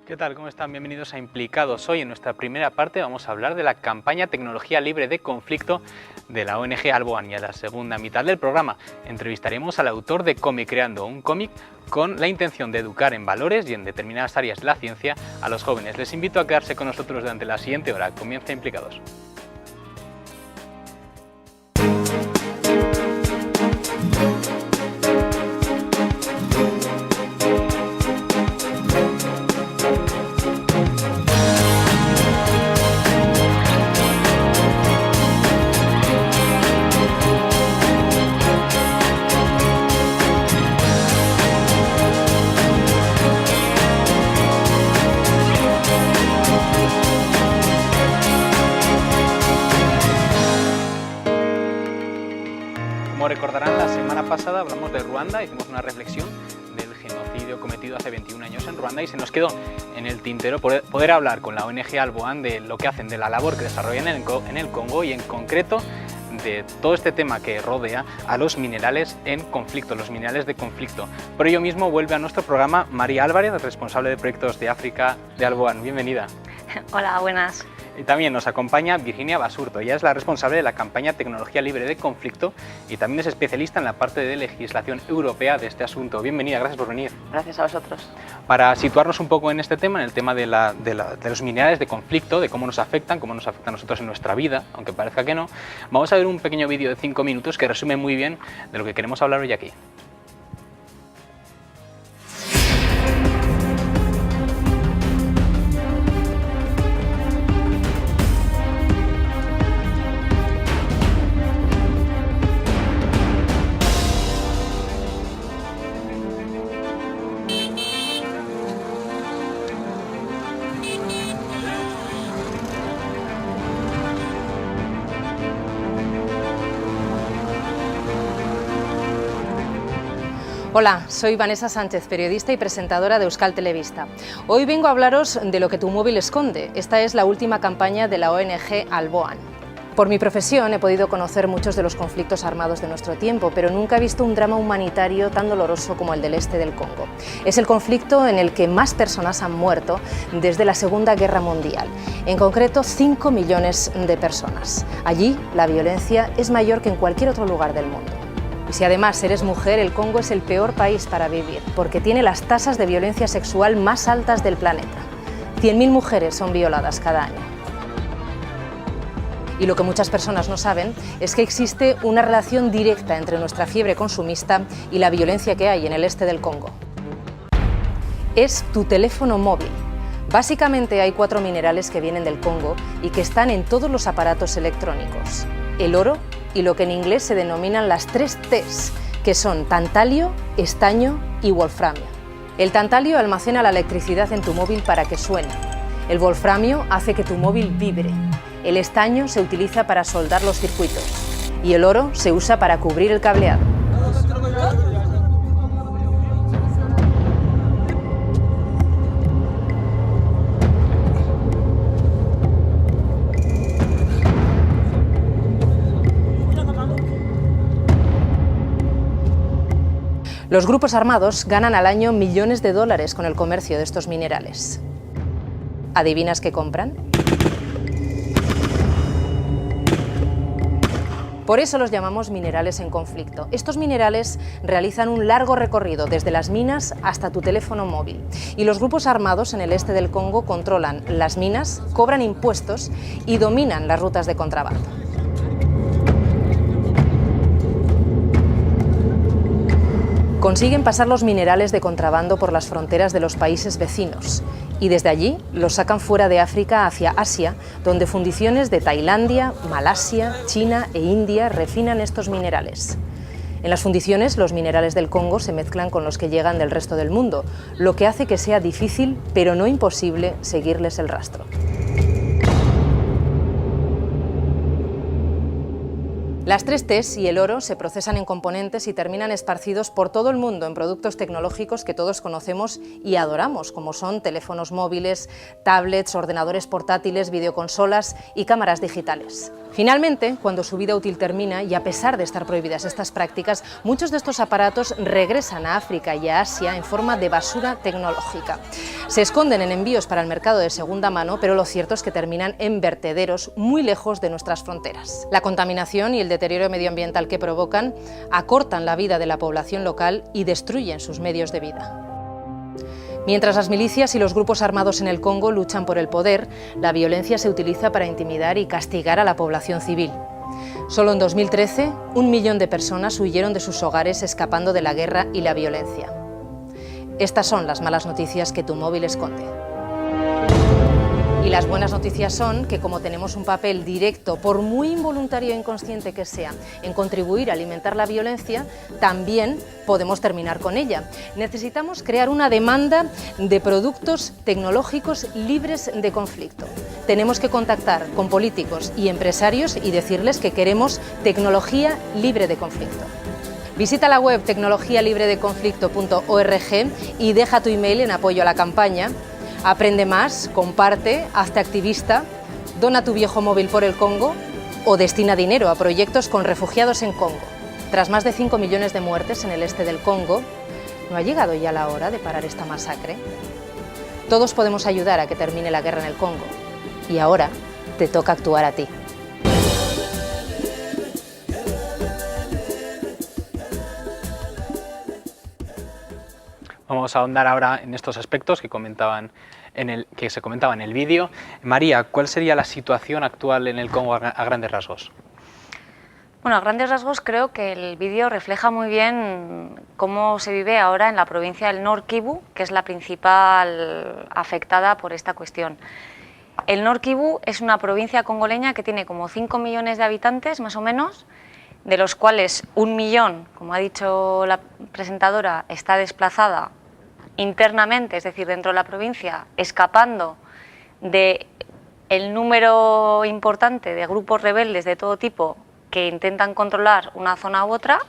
¿Qué tal? ¿Cómo están? Bienvenidos a Implicados. Hoy en nuestra primera parte vamos a hablar de la campaña Tecnología Libre de Conflicto de la ONG Alboan, y a la segunda mitad del programa entrevistaremos al autor de Cómic Creando, un cómic con la intención de educar en valores y en determinadas áreas de la ciencia a los jóvenes. Les invito a quedarse con nosotros durante la siguiente hora. Comienza Implicados. Como recordarán, la semana pasada hablamos de Ruanda, hicimos una reflexión del genocidio cometido hace 21 años en Ruanda y se nos quedó en el tintero poder hablar con la ONG Alboan de lo que hacen, de la labor que desarrollan en el Congo y en concreto de todo este tema que rodea a los minerales en conflicto, los minerales de conflicto. Por ello mismo vuelve a nuestro programa María Álvarez, responsable de proyectos de África de Alboan. Bienvenida. Hola, buenas. Y también nos acompaña Virginia Basurto. Ella es la responsable de la campaña Tecnología Libre de Conflicto y también es especialista en la parte de legislación europea de este asunto. Bienvenida, gracias por venir. Gracias a vosotros. Para situarnos un poco en este tema, en el tema de los minerales de conflicto, de cómo nos afectan a nosotros en nuestra vida, aunque parezca que no, vamos a ver un pequeño vídeo de 5 minutos que resume muy bien de lo que queremos hablar hoy aquí. Hola, soy Vanessa Sánchez, periodista y presentadora de Euskal Telebista. Hoy vengo a hablaros de lo que tu móvil esconde. Esta es la última campaña de la ONG Alboan. Por mi profesión he podido conocer muchos de los conflictos armados de nuestro tiempo, pero nunca he visto un drama humanitario tan doloroso como el del este del Congo. Es el conflicto en el que más personas han muerto desde la Segunda Guerra Mundial, en concreto 5 millones de personas. Allí la violencia es mayor que en cualquier otro lugar del mundo. Y si además eres mujer, el Congo es el peor país para vivir, porque tiene las tasas de violencia sexual más altas del planeta. 100.000 mujeres son violadas cada año. Y lo que muchas personas no saben es que existe una relación directa entre nuestra fiebre consumista y la violencia que hay en el este del Congo. Es tu teléfono móvil. Básicamente hay 4 minerales que vienen del Congo y que están en todos los aparatos electrónicos: el oro y lo que en inglés se denominan las 3 T's, que son tantalio, estaño y wolframio. El tantalio almacena la electricidad en tu móvil para que suene. El wolframio hace que tu móvil vibre. El estaño se utiliza para soldar los circuitos y el oro se usa para cubrir el cableado. Los grupos armados ganan al año millones de dólares con el comercio de estos minerales. ¿Adivinas qué compran? Por eso los llamamos minerales en conflicto. Estos minerales realizan un largo recorrido desde las minas hasta tu teléfono móvil. Y los grupos armados en el este del Congo controlan las minas, cobran impuestos y dominan las rutas de contrabando. Consiguen pasar los minerales de contrabando por las fronteras de los países vecinos y desde allí los sacan fuera de África hacia Asia, donde fundiciones de Tailandia, Malasia, China e India refinan estos minerales. En las fundiciones, los minerales del Congo se mezclan con los que llegan del resto del mundo, lo que hace que sea difícil, pero no imposible, seguirles el rastro. Las 3 T's y el oro se procesan en componentes y terminan esparcidos por todo el mundo en productos tecnológicos que todos conocemos y adoramos, como son teléfonos móviles, tablets, ordenadores portátiles, videoconsolas y cámaras digitales. Finalmente, cuando su vida útil termina, y a pesar de estar prohibidas estas prácticas, muchos de estos aparatos regresan a África y a Asia en forma de basura tecnológica. Se esconden en envíos para el mercado de segunda mano, pero lo cierto es que terminan en vertederos muy lejos de nuestras fronteras. La contaminación y el deterioro medioambiental que provocan acortan la vida de la población local y destruyen sus medios de vida. Mientras las milicias y los grupos armados en el Congo luchan por el poder, la violencia se utiliza para intimidar y castigar a la población civil. Solo en 2013, 1 millón de personas huyeron de sus hogares escapando de la guerra y la violencia. Estas son las malas noticias que tu móvil esconde. Y las buenas noticias son que, como tenemos un papel directo, por muy involuntario e inconsciente que sea, en contribuir a alimentar la violencia, también podemos terminar con ella. Necesitamos crear una demanda de productos tecnológicos libres de conflicto. Tenemos que contactar con políticos y empresarios y decirles que queremos tecnología libre de conflicto. Visita la web tecnologialibredeconflicto.org y deja tu email en apoyo a la campaña. Aprende más, comparte, hazte activista, dona tu viejo móvil por el Congo o destina dinero a proyectos con refugiados en Congo. Tras más de 5 millones de muertes en el este del Congo, ¿no ha llegado ya la hora de parar esta masacre? Todos podemos ayudar a que termine la guerra en el Congo. Y ahora te toca actuar a ti. Vamos a ahondar ahora en estos aspectos que se comentaban en el vídeo. María, ¿cuál sería la situación actual en el Congo a grandes rasgos? Bueno, a grandes rasgos creo que el vídeo refleja muy bien cómo se vive ahora en la provincia del Nord Kivu, que es la principal afectada por esta cuestión. El Nord Kivu es una provincia congoleña que tiene como 5 millones de habitantes, más o menos, de los cuales 1 millón, como ha dicho la presentadora, está desplazada internamente, es decir, dentro de la provincia, escapando del número importante de grupos rebeldes de todo tipo que intentan controlar una zona u otra.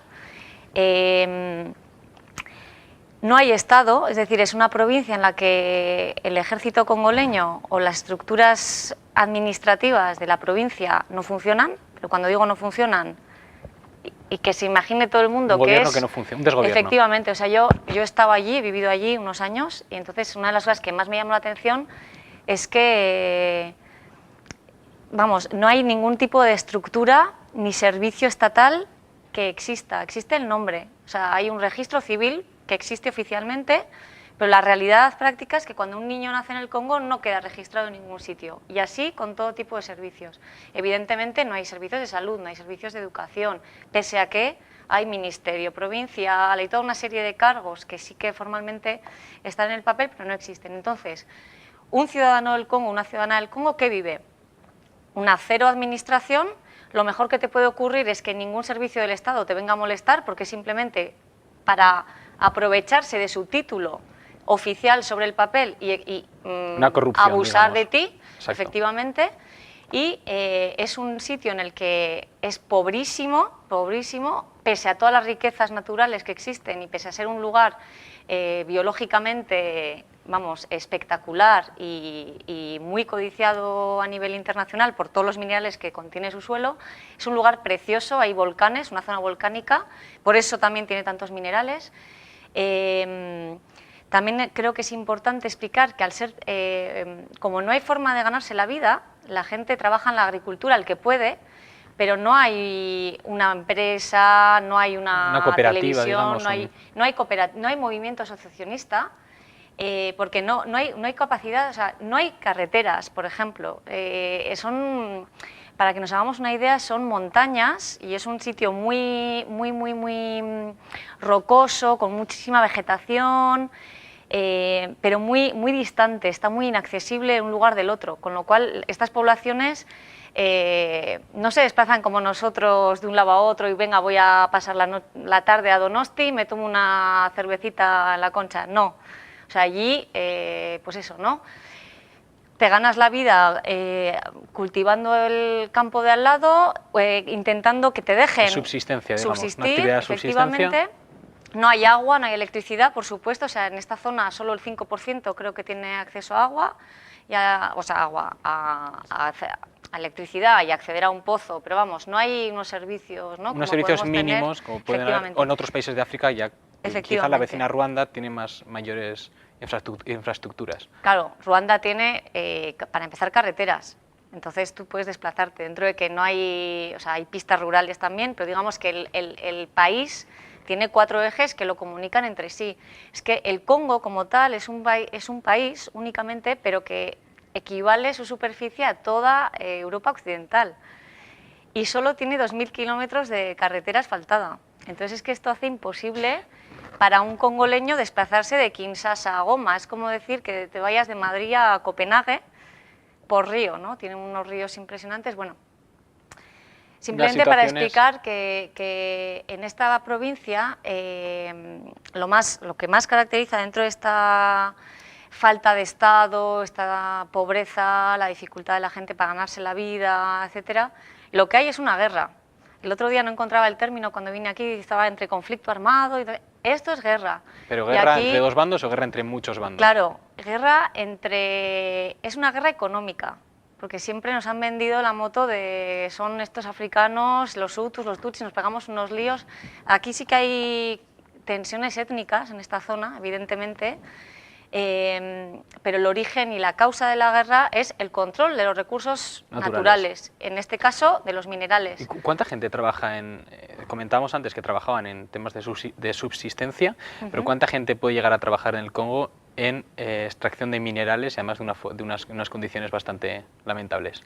No hay Estado, es decir, es una provincia en la que el ejército congoleño o las estructuras administrativas de la provincia no funcionan, pero cuando digo no funcionan, y que se imagine todo el mundo un gobierno que que no funciona, un desgobierno. Efectivamente, o sea, yo he estado allí, he vivido allí unos años, y entonces una de las cosas que más me llamó la atención es que, vamos, no hay ningún tipo de estructura ni servicio estatal que exista. Existe el nombre, o sea, hay un registro civil que existe oficialmente, pero la realidad práctica es que cuando un niño nace en el Congo no queda registrado en ningún sitio, y así con todo tipo de servicios. Evidentemente no hay servicios de salud, no hay servicios de educación, pese a que hay ministerio provincial, hay toda una serie de cargos que sí que formalmente están en el papel, pero no existen. Entonces, un ciudadano del Congo, una ciudadana del Congo, ¿qué vive? Una cero administración. Lo mejor que te puede ocurrir es que ningún servicio del Estado te venga a molestar, porque simplemente para aprovecharse de su título oficial sobre el papel y una corrupción, abusar digamos. de ti. Exacto. Efectivamente, y es un sitio en el que es pobrísimo, pese a todas las riquezas naturales que existen y pese a ser un lugar biológicamente, vamos, espectacular y muy codiciado a nivel internacional por todos los minerales que contiene su suelo. Es un lugar precioso, hay volcanes, una zona volcánica, por eso también tiene tantos minerales. También creo que es importante explicar que al ser, como no hay forma de ganarse la vida, la gente trabaja en la agricultura el que puede, pero no hay una empresa, no hay una cooperativa, televisión, digamos, no hay movimiento asociacionista, porque no hay capacidad, o sea, no hay carreteras, por ejemplo. Para que nos hagamos una idea, son montañas y es un sitio muy rocoso, con muchísima vegetación, pero muy distante, está muy inaccesible un lugar del otro, con lo cual estas poblaciones no se desplazan como nosotros de un lado a otro y venga, voy a pasar la tarde a Donosti y me tomo una cervecita en la Concha. No, o sea, allí, pues eso, ¿no? Te ganas la vida cultivando el campo de al lado, intentando que te dejen subsistencia, digamos, subsistir, una actividad de subsistencia. efectivamente. No hay agua, no hay electricidad, por supuesto, o sea, en esta zona solo el 5% creo que tiene acceso a agua, a electricidad y acceder a un pozo, pero vamos, no hay unos servicios, ¿no? Unos servicios mínimos, como pueden haber, o en otros países de África, ya quizá la vecina Ruanda tiene mayores infraestructuras. Claro, Ruanda tiene, para empezar, carreteras. Entonces tú puedes desplazarte, dentro de que no hay, o sea, hay pistas rurales también, pero digamos que el país tiene 4 ejes que lo comunican entre sí. Es que el Congo como tal es un país únicamente, pero que equivale su superficie a toda Europa occidental. Y solo tiene 2.000 kilómetros de carretera asfaltada. Entonces es que esto hace imposible para un congoleño desplazarse de Kinshasa a Goma. Es como decir que te vayas de Madrid a Copenhague por río, ¿no? Tienen unos ríos impresionantes. Bueno, simplemente para explicar que en esta provincia lo que más caracteriza dentro de esta falta de Estado, esta pobreza, la dificultad de la gente para ganarse la vida, etcétera, lo que hay es una guerra. El otro día no encontraba el término cuando vine aquí, estaba entre conflicto armado y esto es guerra. ¿Pero guerra aquí, entre 2 bandos o guerra entre muchos bandos? Claro, guerra es una guerra económica, porque siempre nos han vendido la moto de son estos africanos, los hutus, los tutsis, nos pegamos unos líos. Aquí sí que hay tensiones étnicas en esta zona, evidentemente, pero el origen y la causa de la guerra es el control de los recursos naturales, en este caso de los minerales. ¿Y cuánta gente trabaja comentábamos antes que trabajaban en temas de subsistencia, pero cuánta gente puede llegar a trabajar en el Congo en extracción de minerales y además de unas condiciones bastante lamentables?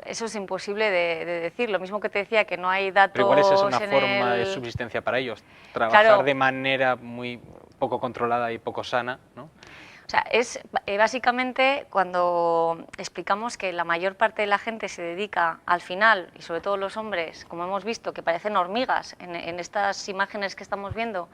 Eso es imposible de decir, lo mismo que te decía que no hay datos. ¿Pero cuál es una forma de subsistencia para ellos? Trabajar de manera muy poco controlada y poco sana, ¿no? O sea, es básicamente cuando explicamos que la mayor parte de la gente se dedica al final, y sobre todo los hombres, como hemos visto, que parecen hormigas en estas imágenes que estamos viendo,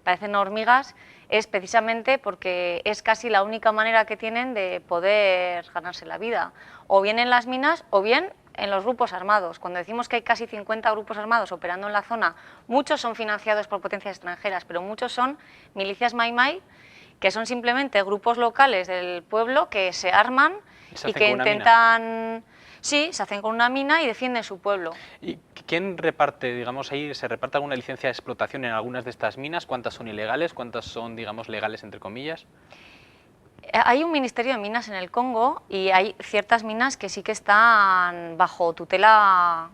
parecen hormigas, es precisamente porque es casi la única manera que tienen de poder ganarse la vida, o bien en las minas o bien en los grupos armados. Cuando decimos que hay casi 50 grupos armados operando en la zona, muchos son financiados por potencias extranjeras, pero muchos son milicias Mai-Mai, que son simplemente grupos locales del pueblo que se arman y que intentan... Sí, se hacen con una mina y defienden su pueblo. ¿Y quién reparte, digamos, ahí se reparte alguna licencia de explotación en algunas de estas minas? ¿Cuántas son ilegales? ¿Cuántas son, digamos, legales, entre comillas? Hay un Ministerio de Minas en el Congo y hay ciertas minas que sí que están bajo tutela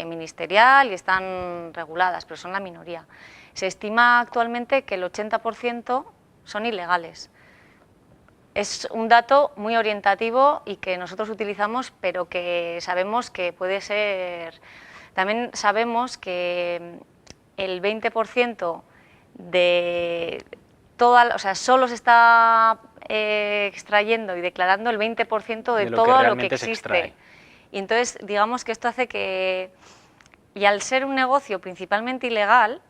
ministerial y están reguladas, pero son la minoría. Se estima actualmente que el 80% son ilegales. Es un dato muy orientativo y que nosotros utilizamos, pero que sabemos que puede ser... También sabemos que el 20% de toda... O sea, solo se está extrayendo y declarando el 20% de todo lo que existe. Y entonces, digamos que esto hace que... Y al ser un negocio principalmente ilegal,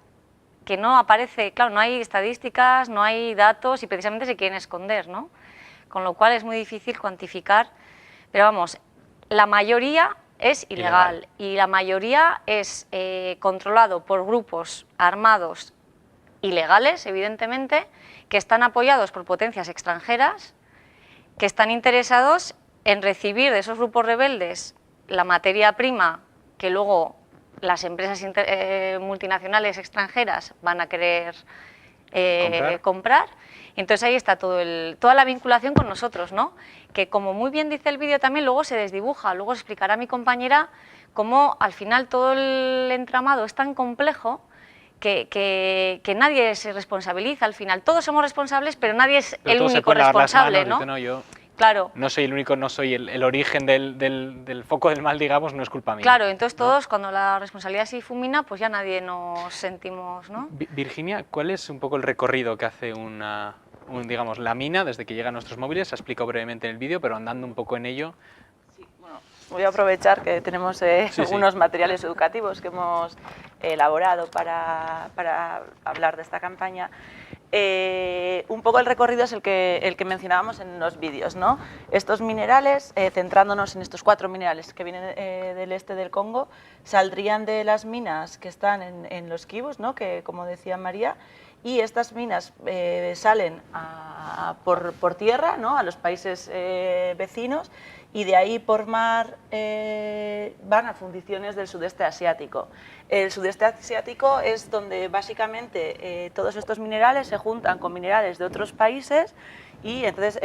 que no aparece, claro, no hay estadísticas, no hay datos y precisamente se quieren esconder, ¿no? Con lo cual es muy difícil cuantificar, pero vamos, la mayoría es ilegal. Y la mayoría es controlado por grupos armados ilegales, evidentemente, que están apoyados por potencias extranjeras, que están interesados en recibir de esos grupos rebeldes la materia prima que luego las empresas multinacionales extranjeras van a querer comprar. Entonces ahí está toda la vinculación con nosotros, ¿no? Que como muy bien dice el vídeo también, luego se desdibuja, luego explicará mi compañera cómo al final todo el entramado es tan complejo que nadie se responsabiliza al final. Todos somos responsables, pero nadie es el único responsable, ¿no? Claro. No soy el único, no soy el origen del foco del mal, digamos, no es culpa mía. Claro, entonces todos, cuando la responsabilidad se difumina, pues ya nadie nos sentimos, ¿no? Virginia, ¿cuál es un poco el recorrido que hace digamos, la mina desde que llega a nuestros móviles? Se ha explicado brevemente en el vídeo, pero andando un poco en ello. Sí, bueno, voy a aprovechar que tenemos unos materiales educativos que hemos elaborado para hablar de esta campaña. Un poco el recorrido es el que mencionábamos en los vídeos, ¿no? Estos minerales, centrándonos en estos 4 minerales que vienen del este del Congo, saldrían de las minas que están en los Kivus, ¿no? Que, como decía María, y estas minas salen por tierra, ¿no? A los países vecinos, y de ahí por mar van a fundiciones del sudeste asiático. El sudeste asiático es donde básicamente todos estos minerales se juntan con minerales de otros países Y entonces,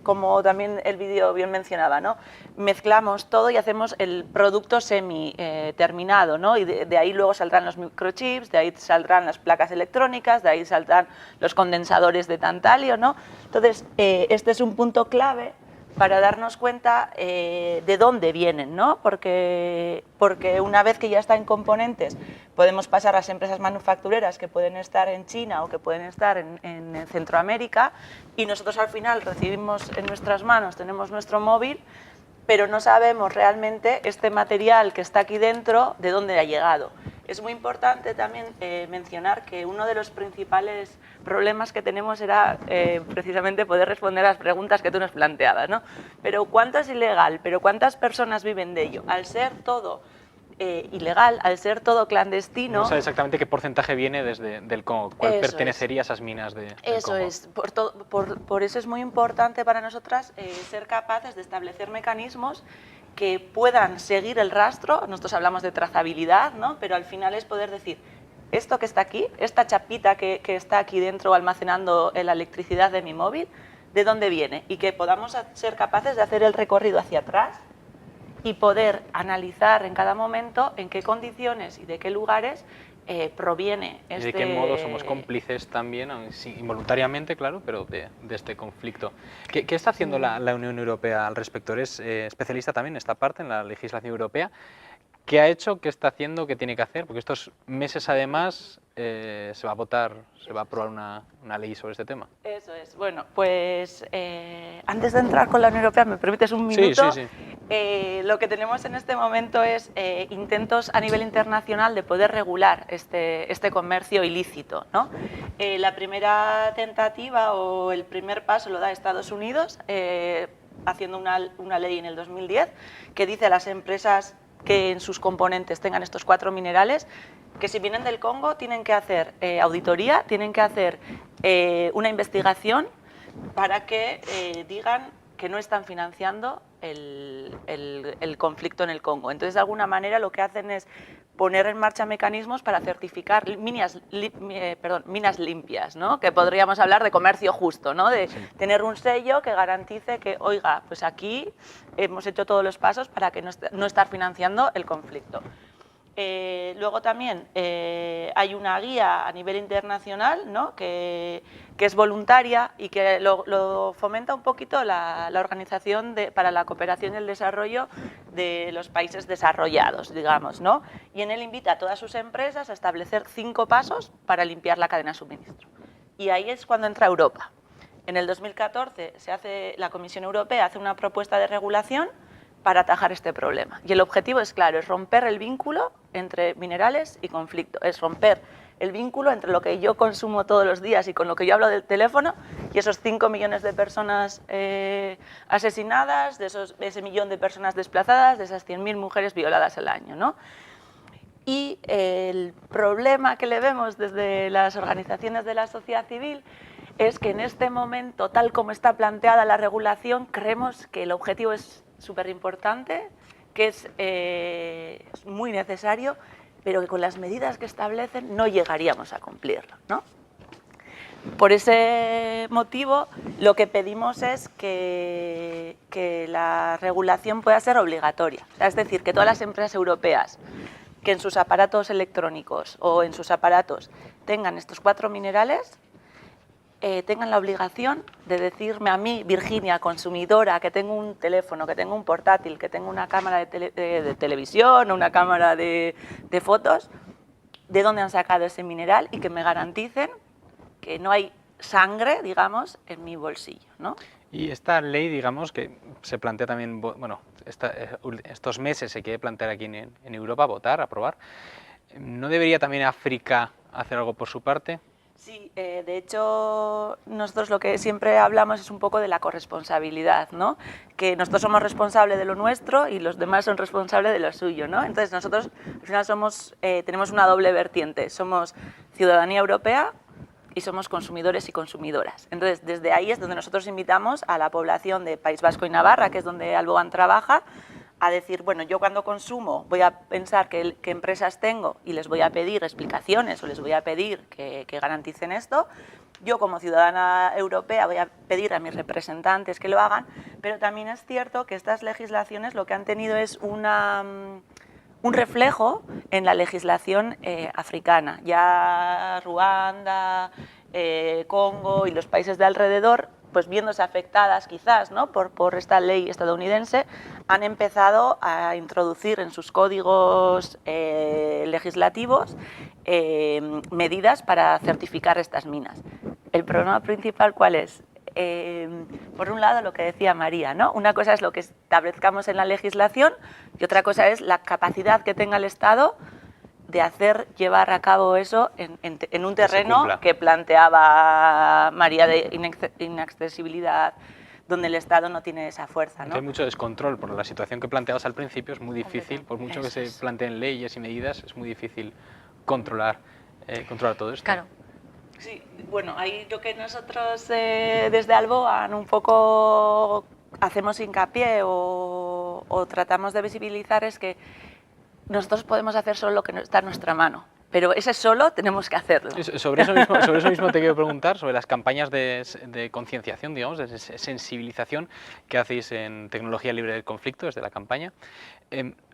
como también el vídeo bien mencionaba, ¿no? Mezclamos todo y hacemos el producto semi terminado, ¿no? Y de ahí luego saldrán los microchips, de ahí saldrán las placas electrónicas, de ahí saldrán los condensadores de tantalio, ¿no? Entonces, este es un punto clave para darnos cuenta de dónde vienen, ¿no? Porque una vez que ya está en componentes, podemos pasar a las empresas manufactureras que pueden estar en China o que pueden estar en Centroamérica, y nosotros al final recibimos en nuestras manos, tenemos nuestro móvil, pero no sabemos realmente este material que está aquí dentro de dónde ha llegado. Es muy importante también mencionar que uno de los principales problemas que tenemos era precisamente poder responder a las preguntas que tú nos planteabas, ¿no? Pero ¿cuánto es ilegal? ¿Pero cuántas personas viven de ello? Al ser todo ilegal, al ser todo clandestino... No sabe exactamente qué porcentaje viene del Congo, cuál pertenecería a esas minas del Eso Congo. es, por eso es muy importante para nosotras ser capaces de establecer mecanismos que puedan seguir el rastro. Nosotros hablamos de trazabilidad, ¿no? Pero al final es poder decir, esto que está aquí, esta chapita que está aquí dentro almacenando la electricidad de mi móvil, ¿de dónde viene? Y que podamos ser capaces de hacer el recorrido hacia atrás y poder analizar en cada momento en qué condiciones y de qué lugares proviene ¿Y de qué modo somos cómplices también, involuntariamente, claro, pero de este conflicto? ¿Qué está haciendo la Unión Europea al respecto? Eres especialista también en esta parte, en la legislación europea. ¿Qué ha hecho, qué está haciendo, qué tiene que hacer? Porque estos meses, además, se va a votar, se va a aprobar una ley sobre este tema. Eso es. Bueno, pues antes de entrar con la Unión Europea, ¿me permites un minuto? Sí. Lo que tenemos en este momento es intentos a nivel internacional de poder regular este comercio ilícito, ¿no? La primera tentativa o el primer paso lo da Estados Unidos, haciendo una ley en el 2010 que dice a las empresas que en sus componentes tengan estos 4 minerales, que si vienen del Congo tienen que hacer auditoría, tienen que hacer una investigación para que digan que no están financiando el conflicto en el Congo. Entonces, de alguna manera, lo que hacen es poner en marcha mecanismos para certificar minas limpias, ¿no? Que podríamos hablar de comercio justo, ¿no? De tener un sello que garantice que, oiga, pues aquí hemos hecho todos los pasos para que no estar financiando el conflicto. Luego también hay una guía a nivel internacional, ¿no? que es voluntaria y que lo fomenta un poquito la Organización para la Cooperación y el Desarrollo de los Países Desarrollados, digamos, ¿no? Y en él invita a todas sus empresas a establecer 5 pasos para limpiar la cadena de suministro. Y ahí es cuando entra Europa. En el 2014 la Comisión Europea hace una propuesta de regulación para atajar este problema. Y el objetivo es claro, es romper el vínculo entre minerales y conflicto, es romper el vínculo entre lo que yo consumo todos los días y con lo que yo hablo del teléfono y esos 5 millones de personas asesinadas, de ese millón de personas desplazadas, de esas 100.000 mujeres violadas al año, ¿no? Y el problema que le vemos desde las organizaciones de la sociedad civil es que en este momento, tal como está planteada la regulación, creemos que el objetivo es súper importante, que es muy necesario, pero que con las medidas que establecen no llegaríamos a cumplirlo, ¿no? Por ese motivo, lo que pedimos es que la regulación pueda ser obligatoria, es decir, que todas las empresas europeas que en sus aparatos electrónicos o en sus aparatos tengan estos 4 minerales, tengan la obligación de decirme a mí, Virginia, consumidora, que tengo un teléfono, que tengo un portátil, que tengo una cámara de televisión, una cámara de fotos, de dónde han sacado ese mineral y que me garanticen que no hay sangre, digamos, en mi bolsillo, ¿no? Y esta ley, digamos, que se plantea también, bueno, estos meses se quiere plantear aquí en Europa, votar, aprobar, ¿no debería también África hacer algo por su parte? Sí, de hecho, nosotros lo que siempre hablamos es un poco de la corresponsabilidad, ¿no? Que nosotros somos responsables de lo nuestro y los demás son responsables de lo suyo, ¿no? Entonces nosotros al final tenemos una doble vertiente, somos ciudadanía europea y somos consumidores y consumidoras. Entonces desde ahí es donde nosotros invitamos a la población de País Vasco y Navarra, que es donde Alboan trabaja, a decir, bueno, yo cuando consumo voy a pensar qué empresas tengo y les voy a pedir explicaciones o les voy a pedir que garanticen esto, Yo como ciudadana europea voy a pedir a mis representantes que lo hagan, pero también es cierto que estas legislaciones lo que han tenido es un reflejo en la legislación africana. Ya Ruanda, Congo y los países de alrededor, pues viéndose afectadas quizás, ¿no?, por esta ley estadounidense, han empezado a introducir en sus códigos legislativos medidas para certificar estas minas. El problema principal, ¿cuál es? Por un lado, lo que decía María, ¿no? Una cosa es lo que establezcamos en la legislación y otra cosa es la capacidad que tenga el Estado de llevar a cabo eso en un terreno que planteaba María de inaccesibilidad, donde el Estado no tiene esa fuerza, ¿no? Hay mucho descontrol, por la situación que planteabas al principio es muy difícil, por mucho que se planteen leyes y medidas, es muy difícil controlar todo esto. Claro. Sí, bueno, ahí lo que nosotros desde Alboan un poco hacemos hincapié o tratamos de visibilizar es que nosotros podemos hacer solo lo que está en nuestra mano, pero ese solo tenemos que hacerlo. Sobre eso mismo te quiero preguntar, sobre las campañas de concienciación, digamos, de sensibilización que hacéis en Tecnología Libre del Conflicto, desde la campaña.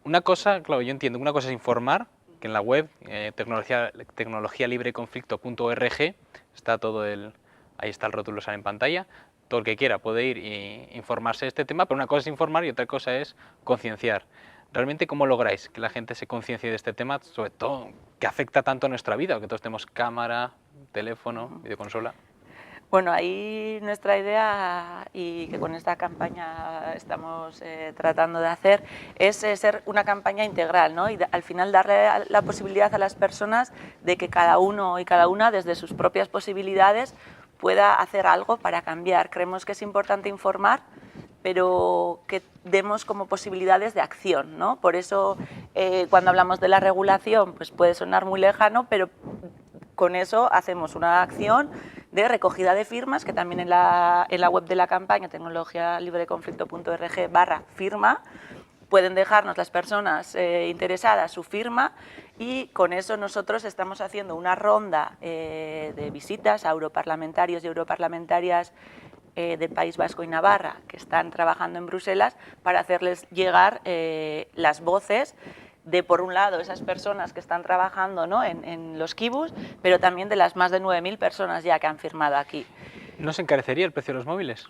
Una cosa, claro, yo entiendo, una cosa es informar, que en la web, tecnologialibreconflicto.org, está ahí está el rótulo, sale en pantalla, todo el que quiera puede ir e informarse de este tema, pero una cosa es informar y otra cosa es concienciar. ¿Realmente cómo lográis que la gente se conciencie de este tema, sobre todo que afecta tanto a nuestra vida, que todos tenemos cámara, teléfono, videoconsola? Bueno, ahí nuestra idea, y que con esta campaña estamos tratando de hacer, es ser una campaña integral, ¿no? Y al final darle la posibilidad a las personas de que cada uno y cada una, desde sus propias posibilidades, pueda hacer algo para cambiar. Creemos que es importante informar, pero que demos como posibilidades de acción, ¿no? Por eso, cuando hablamos de la regulación, pues puede sonar muy lejano, pero con eso hacemos una acción de recogida de firmas, que también en la web de la campaña, tecnologialibreconflicto.org/firma, pueden dejarnos las personas interesadas su firma, y con eso nosotros estamos haciendo una ronda de visitas a europarlamentarios y europarlamentarias del País Vasco y Navarra, que están trabajando en Bruselas, para hacerles llegar las voces de, por un lado, esas personas que están trabajando, ¿no?, en los kibus, pero también de las más de 9.000 personas ya que han firmado aquí. ¿No se encarecería el precio de los móviles?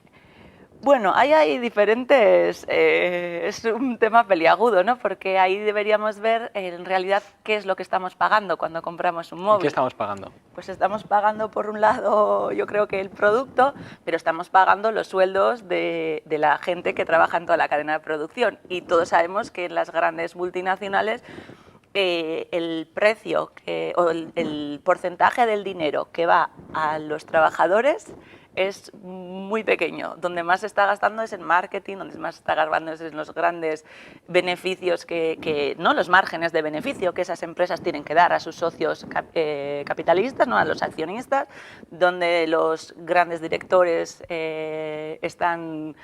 Bueno, ahí hay diferentes, es un tema peliagudo, ¿no? Porque ahí deberíamos ver en realidad qué es lo que estamos pagando cuando compramos un móvil. ¿Qué estamos pagando? Pues estamos pagando, por un lado, yo creo que el producto, pero estamos pagando los sueldos de la gente que trabaja en toda la cadena de producción. Y todos sabemos que en las grandes multinacionales el precio o el porcentaje del dinero que va a los trabajadores es muy pequeño. Donde más se está gastando es en marketing, donde más se está gastando es en los grandes beneficios no, los márgenes de beneficio que esas empresas tienen que dar a sus socios capitalistas, ¿no?, a los accionistas, donde los grandes directores están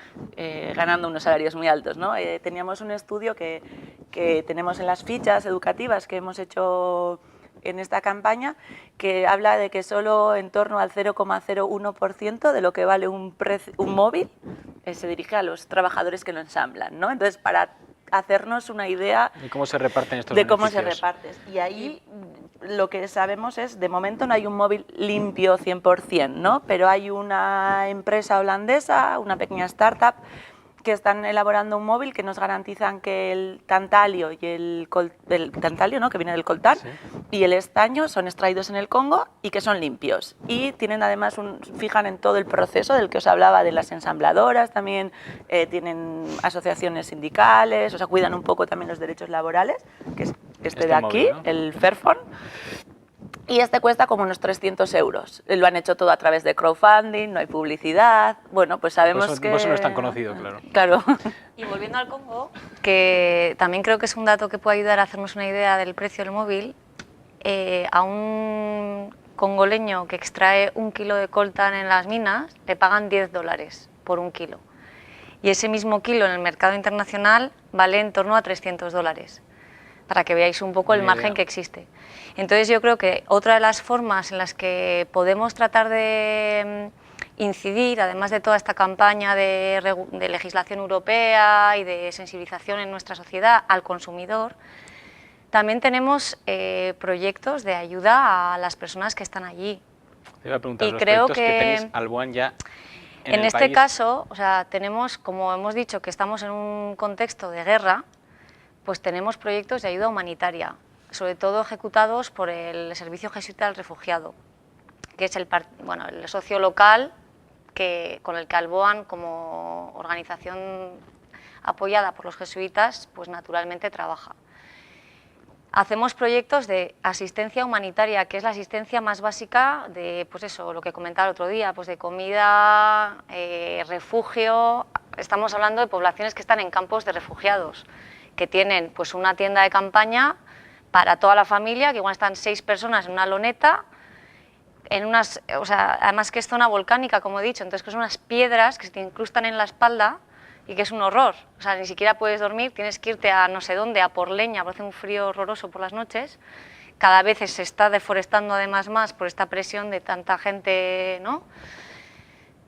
ganando unos salarios muy altos, ¿no? Teníamos un estudio que tenemos en las fichas educativas que hemos hecho en esta campaña, que habla de que solo en torno al 0,01% de lo que vale un móvil se dirige a los trabajadores que lo ensamblan, ¿no? Entonces, para hacernos una idea de cómo se reparten estos beneficios. Cómo se reparten. Y ahí lo que sabemos es, de momento no hay un móvil limpio 100%, ¿no? Pero hay una empresa holandesa, una pequeña startup, que están elaborando un móvil que nos garantizan que el tantalio y el tantalio, ¿no?, que viene del coltán, sí, y el estaño son extraídos en el Congo y que son limpios. Y tienen además fijan en todo el proceso del que os hablaba de las ensambladoras, también tienen asociaciones sindicales, o sea, cuidan un poco también los derechos laborales, que es este de aquí, móvil, ¿no?, el Fairphone. Y este cuesta como unos 300 euros. Lo han hecho todo a través de crowdfunding, no hay publicidad. Bueno, pues sabemos que... Por eso no es tan conocido, claro. Claro. Y volviendo al Congo, que también creo que es un dato que puede ayudar a hacernos una idea del precio del móvil, a un congoleño que extrae 1 kilo de coltán en las minas, le pagan $10 por 1 kilo. Y ese mismo kilo en el mercado internacional vale en torno a $300. para que veáis un poco el margen que existe. Entonces yo creo que otra de las formas en las que podemos tratar de incidir, además de toda esta campaña de legislación europea y de sensibilización en nuestra sociedad al consumidor, también tenemos proyectos de ayuda a las personas que están allí. Te iba a preguntar, y los creo proyectos que tenéis Alboan ya en este país. caso, o sea, tenemos, como hemos dicho, que estamos en un contexto de guerra, pues tenemos proyectos de ayuda humanitaria, sobre todo ejecutados por el Servicio Jesuita del Refugiado, que es el socio local con el que Alboan, como organización apoyada por los jesuitas, pues naturalmente trabaja. Hacemos proyectos de asistencia humanitaria, que es la asistencia más básica de, pues eso, lo que comentaba el otro día, pues de comida, refugio. Estamos hablando de poblaciones que están en campos de refugiados, que tienen pues una tienda de campaña para toda la familia, que igual están 6 personas en una loneta, o sea, además que es zona volcánica, como he dicho, entonces que son unas piedras que se te incrustan en la espalda y que es un horror, o sea, ni siquiera puedes dormir, tienes que irte a no sé dónde, a por leña, porque hace un frío horroroso por las noches, cada vez se está deforestando además más por esta presión de tanta gente, ¿no?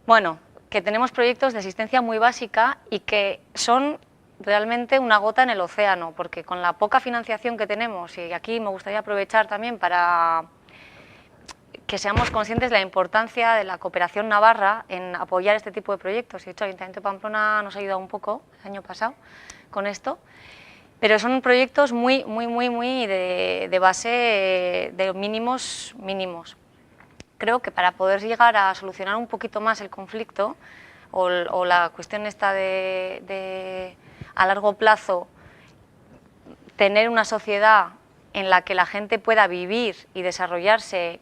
Bueno, que tenemos proyectos de asistencia muy básica y que son realmente una gota en el océano, porque con la poca financiación que tenemos, y aquí me gustaría aprovechar también para que seamos conscientes de la importancia de la cooperación navarra en apoyar este tipo de proyectos. De hecho, el Ayuntamiento de Pamplona nos ha ayudado un poco el año pasado con esto, pero son proyectos muy de base de mínimos. Creo que para poder llegar a solucionar un poquito más el conflicto o la cuestión esta de a largo plazo, tener una sociedad en la que la gente pueda vivir y desarrollarse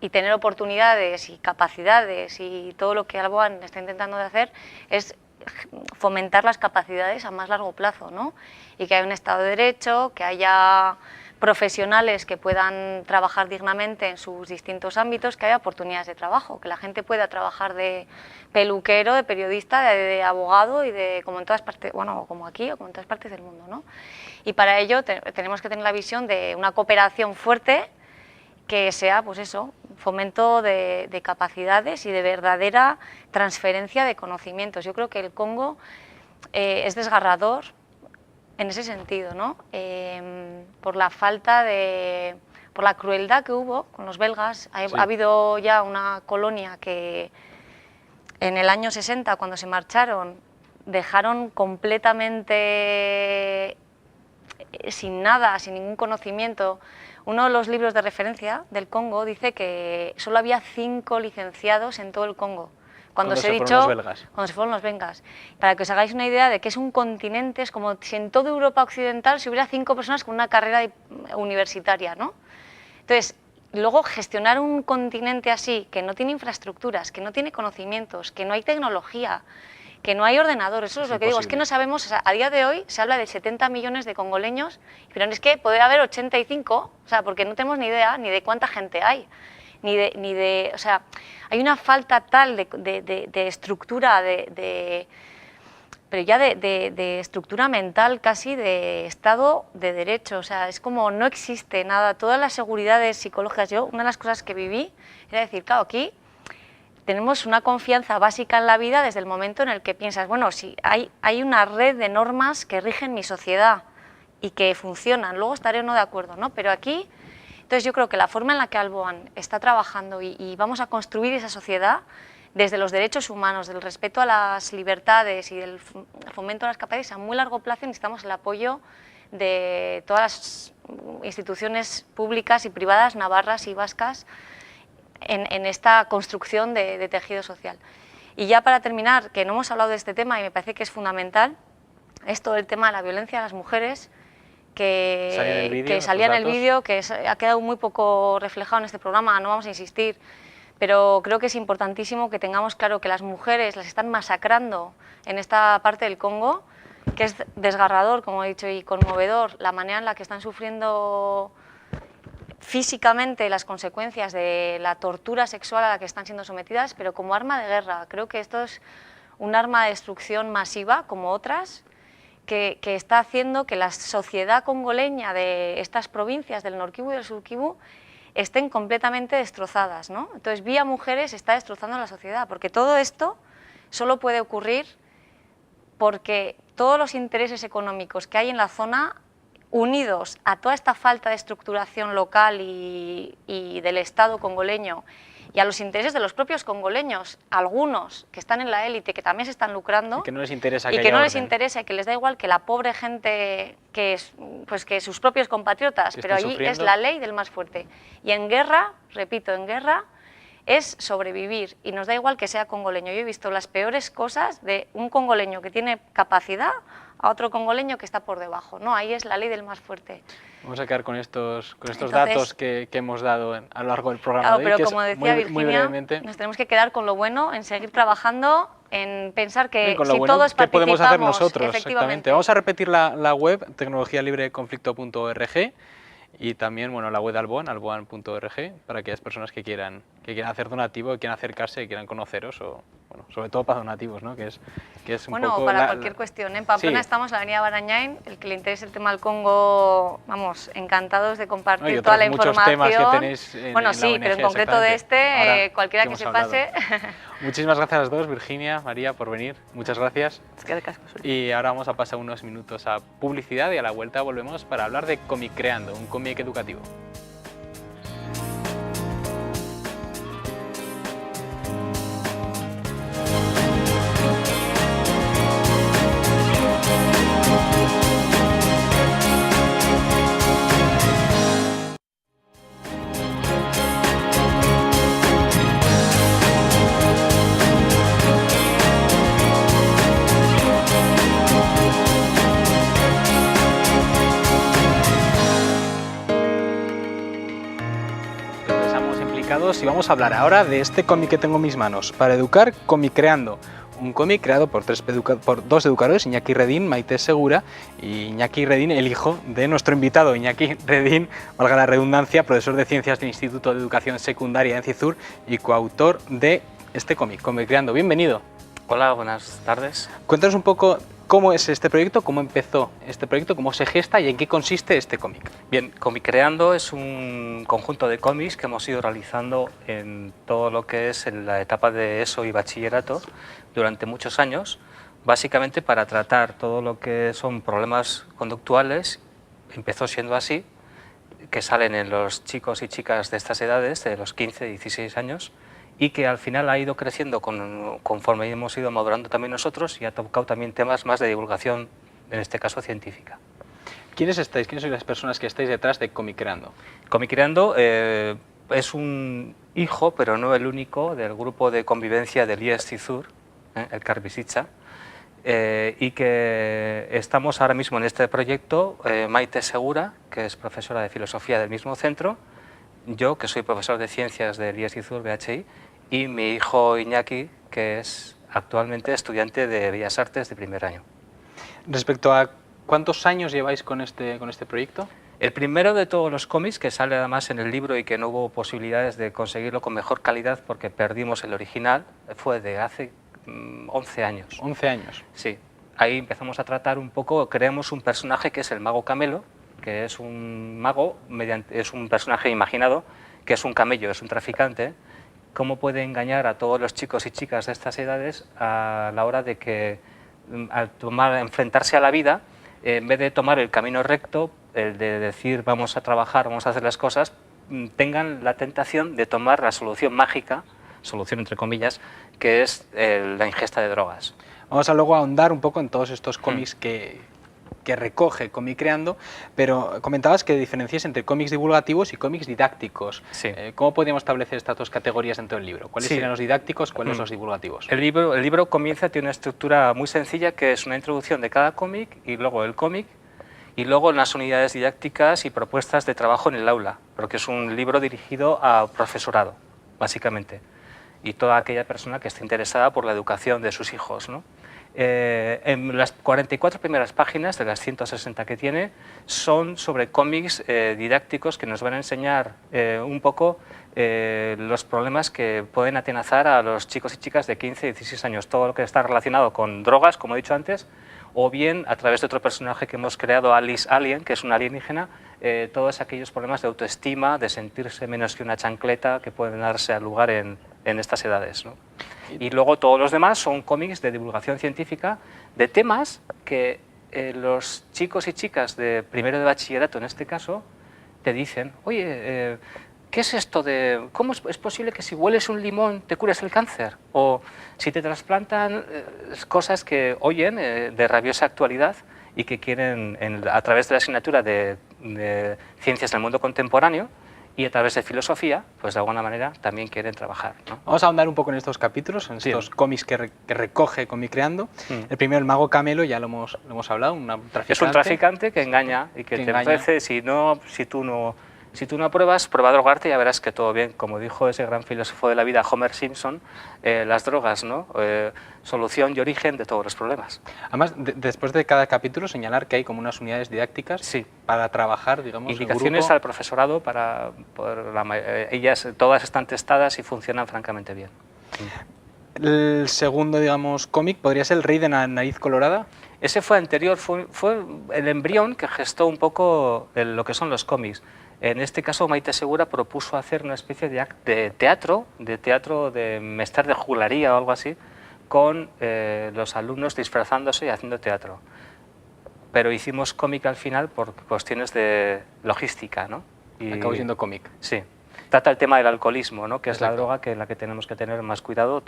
y tener oportunidades y capacidades, y todo lo que Alboan está intentando de hacer es fomentar las capacidades a más largo plazo, ¿no? Y que haya un Estado de Derecho, que haya profesionales que puedan trabajar dignamente en sus distintos ámbitos, que haya oportunidades de trabajo, que la gente pueda trabajar de peluquero, de periodista, de abogado y de como en todas partes, bueno, como aquí o como en todas partes del mundo, ¿no? Y para ello tenemos que tener la visión de una cooperación fuerte que sea, pues eso, fomento de capacidades y de verdadera transferencia de conocimientos. Yo creo que el Congo es desgarrador en ese sentido, ¿no? Por la falta por la crueldad que hubo con los belgas. Ha habido ya una colonia que en el año 60, cuando se marcharon, dejaron completamente sin nada, sin ningún conocimiento. Uno de los libros de referencia del Congo dice que solo había 5 licenciados en todo el Congo. Cuando se fueron los belgas. Para que os hagáis una idea de que es un continente, es como si en toda Europa occidental si hubiera 5 personas con una carrera universitaria, ¿no? Entonces, luego gestionar un continente así, que no tiene infraestructuras, que no tiene conocimientos, que no hay tecnología, que no hay ordenadores, eso es lo que digo, es que no sabemos, o sea, a día de hoy se habla de 70 millones de congoleños, pero es que puede haber 85, o sea, porque no tenemos ni idea ni de cuánta gente hay, o sea, hay una falta tal de estructura, pero ya de estructura mental casi de Estado de Derecho, o sea, es como no existe nada, todas las seguridades psicológicas. Yo, una de las cosas que viví era decir, claro, aquí tenemos una confianza básica en la vida desde el momento en el que piensas, bueno, si hay una red de normas que rigen mi sociedad y que funcionan, luego estaré o no de acuerdo, ¿no? Pero aquí, entonces yo creo que la forma en la que Alboan está trabajando y vamos a construir esa sociedad desde los derechos humanos, del respeto a las libertades y del fomento de las capacidades a muy largo plazo, necesitamos el apoyo de todas las instituciones públicas y privadas, navarras y vascas, en esta construcción de tejido social. Y ya para terminar, que no hemos hablado de este tema y me parece que es fundamental, es todo el tema de la violencia a las mujeres, que salía en el vídeo, que ha quedado muy poco reflejado en este programa, no vamos a insistir, pero creo que es importantísimo que tengamos claro que las mujeres las están masacrando en esta parte del Congo, que es desgarrador, como he dicho, y conmovedor la manera en la que están sufriendo físicamente las consecuencias de la tortura sexual a la que están siendo sometidas, pero como arma de guerra. Creo que esto es un arma de destrucción masiva, como otras, que está haciendo que la sociedad congoleña de estas provincias del Nord Kivu y del Sur Kivu estén completamente destrozadas, ¿no? Entonces, Vía Mujeres está destrozando la sociedad, porque todo esto solo puede ocurrir porque todos los intereses económicos que hay en la zona, unidos a toda esta falta de estructuración local y del Estado congoleño y a los intereses de los propios congoleños, algunos que están en la élite, que también se están lucrando, y que no les interesa, y que no les interesa y que les da igual que la pobre gente, pues que sus propios compatriotas, pero allí es la ley del más fuerte. Y en guerra, repito, en guerra es sobrevivir y nos da igual que sea congoleño. Yo he visto las peores cosas de un congoleño que tiene capacidad a otro congoleño que está por debajo, ¿no? Ahí es la ley del más fuerte. Vamos a quedar con estos datos que hemos dado a lo largo del programa. Claro, pero como decía Virginia, nos tenemos que quedar con lo bueno, en seguir trabajando, en pensar que si todos participamos... ¿Qué podemos hacer nosotros? Efectivamente. Vamos a repetir la web, tecnologialibreconflicto.org, y también la web de Alboan, alboan.org, para aquellas personas que quieran hacer donativo, que quieran acercarse, que quieran conoceros, o sobre todo para donativos, ¿no? que es un poco para cualquier cuestión. En Pamplona estamos en la avenida Barañain, el que le interese el tema del Congo, vamos, encantados de compartir toda la información. Temas que tenéis en la ONG, pero en concreto de este, cualquiera que se pase. Muchísimas gracias a las dos, Virginia, María, por venir. Muchas gracias. Y ahora vamos a pasar unos minutos a publicidad y a la vuelta volvemos para hablar de Cómic Creando, un cómic educativo. Y vamos a hablar ahora de este cómic que tengo en mis manos, Para Educar, Cómic Creando, un cómic creado por dos educadores, Iñaki Redín, Maite Segura, y Iñaki Redín, el hijo de nuestro invitado, Iñaki Redín, valga la redundancia, profesor de Ciencias del Instituto de Educación Secundaria en Cizur y coautor de este cómic, Cómic Creando. Bienvenido. Hola, buenas tardes. Cuéntanos un poco cómo es este proyecto, cómo empezó este proyecto, cómo se gesta y en qué consiste este cómic. Bien, Cómic Creando es un conjunto de cómics que hemos ido realizando en todo lo que es en la etapa de ESO y bachillerato durante muchos años, básicamente para tratar todo lo que son problemas conductuales. Empezó siendo así, que salen en los chicos y chicas de estas edades, de los 15, 16 años, y que al final ha ido creciendo conforme hemos ido madurando también nosotros y ha tocado también temas más de divulgación, en este caso científica. ¿Quiénes estáis? ¿Quiénes sois las personas que estáis detrás de Cómic Creando? Cómic Creando es un hijo, pero no el único, del grupo de convivencia del IES Cizur, el Carbisitza, y que estamos ahora mismo en este proyecto, Maite Segura, que es profesora de filosofía del mismo centro, yo, que soy profesor de ciencias del IES Cizur, BHI, y mi hijo Iñaki, que es actualmente estudiante de Bellas Artes de primer año. Respecto a ¿cuántos años lleváis con este proyecto? El primero de todos los cómics, que sale además en el libro y que no hubo posibilidades de conseguirlo con mejor calidad porque perdimos el original, fue de hace 11 años. 11 años. Sí. Ahí empezamos a tratar un poco, creamos un personaje que es el mago Camelo, que es un mago, es un personaje imaginado, que es un camello, es un traficante. ¿Cómo puede engañar a todos los chicos y chicas de estas edades a la hora de que, al enfrentarse a la vida, en vez de tomar el camino recto, el de decir vamos a trabajar, vamos a hacer las cosas, tengan la tentación de tomar la solución mágica, solución entre comillas, que es la ingesta de drogas? Vamos a luego ahondar un poco en todos estos cómics que recoge Cómic Creando, pero comentabas que diferencias entre cómics divulgativos y cómics didácticos. Sí. ¿Cómo podríamos establecer estas dos categorías dentro del libro? ¿Cuáles serían los didácticos, cuáles los divulgativos? El libro comienza, tiene una estructura muy sencilla, que es una introducción de cada cómic y luego el cómic, y luego las unidades didácticas y propuestas de trabajo en el aula, porque es un libro dirigido a profesorado, básicamente, y toda aquella persona que esté interesada por la educación de sus hijos, ¿no? En las 44 primeras páginas de las 160 que tiene son sobre cómics didácticos que nos van a enseñar un poco los problemas que pueden atenazar a los chicos y chicas de 15 y 16 años, todo lo que está relacionado con drogas, como he dicho antes, o bien a través de otro personaje que hemos creado, Alice Alien, que es una alienígena, todos aquellos problemas de autoestima, de sentirse menos que una chancleta que pueden darse al lugar en estas edades, ¿no? Y luego todos los demás son cómics de divulgación científica de temas que los chicos y chicas de primero de bachillerato, en este caso, te dicen, oye, ¿qué es esto de cómo es posible que si hueles un limón te cures el cáncer? O si te trasplantan cosas que oyen de rabiosa actualidad y que quieren, a través de la asignatura de Ciencias del Mundo Contemporáneo, y a través de filosofía, pues de alguna manera también quieren trabajar, ¿no? Vamos a ahondar un poco en estos capítulos, en estos cómics que recoge Comicreando. El primero, el mago Camelo, ya lo hemos hablado, un traficante. Es un traficante que engaña y que te ofrece, si tú no apruebas, prueba a drogarte y ya verás que todo bien. Como dijo ese gran filósofo de la vida, Homer Simpson, las drogas, ¿no? Solución y origen de todos los problemas. Además, después de cada capítulo, señalar que hay como unas unidades didácticas para trabajar, digamos, indicaciones en grupo. al profesorado para ellas todas están testadas y funcionan francamente bien. El segundo, digamos, cómic podría ser El Rey de la Nariz Colorada. Ese fue anterior, fue el embrión que gestó un poco lo que son los cómics. En este caso, Maite Segura propuso hacer una especie de teatro de mester de juglaría o algo así, con los alumnos disfrazándose y haciendo teatro. Pero hicimos cómic al final por cuestiones de logística, ¿no? Acabó siendo cómic. Sí. Trata el tema del alcoholismo, ¿no? Que es la droga en la que tenemos que tener más cuidado